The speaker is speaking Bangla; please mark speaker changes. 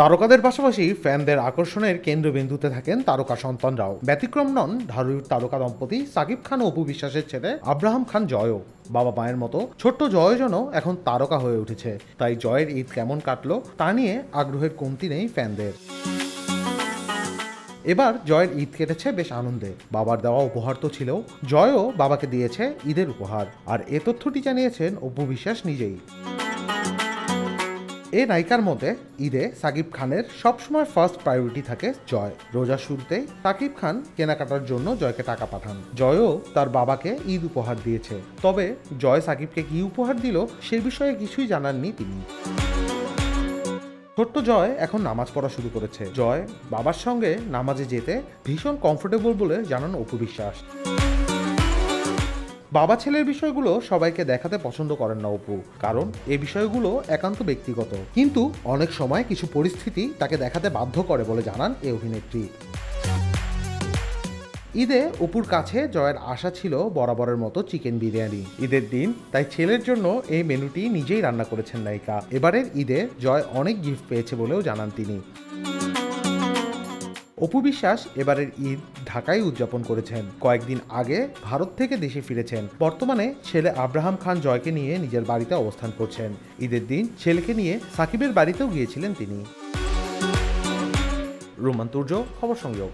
Speaker 1: তারকাদের পাশাপাশি ফ্যানদের আকর্ষণের কেন্দ্রবিন্দুতে থাকেন তারকা সন্তানরাও। ব্যতিক্রম নন ঢালিউড তারকা দম্পতি সাকিব খান ও অপু বিশ্বাসের ছেলে আব্রাহাম খান জয়ও। বাবা মায়ের মতো ছোট্ট জয় যেন এখন তারকা হয়ে উঠেছে। তাই জয়ের ঈদ কেমন কাটলো তা নিয়ে আগ্রহের কমতি নেই ফ্যানদের। এবার জয়ের ঈদ কেটেছে বেশ আনন্দে। বাবার দেওয়া উপহার তো ছিল, জয়ও বাবাকে দিয়েছে ঈদের উপহার। আর এ তথ্যটি জানিয়েছেন অপু বিশ্বাস নিজেই। এই নায়িকার মতে ঈদে সাকিব খানের সবসময় ফার্স্ট প্রায়োরিটি থাকে জয়। রোজার শুরুতেই সাকিব খান কেনাকাটার জন্য জয়কে টাকা পাঠান। জয়ও তার বাবাকে ঈদ উপহার দিয়েছে। তবে জয় সাকিবকে কি উপহার দিল সে বিষয়ে কিছুই জানাননি তিনি। ছোট্ট জয় এখন নামাজ পড়া শুরু করেছে। জয় বাবার সঙ্গে নামাজে যেতে ভীষণ কমফোর্টেবল বলে জানান অপু বিশ্বাস। বাবা ছেলের বিষয়গুলো সবাইকে দেখাতে পছন্দ করেন না অপু, কারণ এই বিষয়গুলো একান্ত ব্যক্তিগত। কিন্তু অনেক সময় কিছু পরিস্থিতি তাকে দেখাতে বাধ্য করে বলে জানান এই অভিনেত্রী। ঈদে অপুর কাছে জয়ের আশা ছিল বরাবরের মতো চিকেন বিরিয়ানি। ঈদের দিন তাই ছেলের জন্য এই মেনুটি নিজেই রান্না করেছেন নায়িকা। এবারের ঈদে জয় অনেক গিফট পেয়েছে বলেও জানান তিনি। অপু বিশ্বাস এবারের ঈদ ঢাকায় উদযাপন করেছেন। কয়েকদিন আগে ভারত থেকে দেশে ফিরেছেন। বর্তমানে ছেলে আব্রাহাম খান জয়কে নিয়ে নিজের বাড়িতে অবস্থান করছেন। ঈদের দিন ছেলেকে নিয়ে সাকিবের বাড়িতেও গিয়েছিলেন তিনি। রোমান তুর্য, খবর সংযোগ।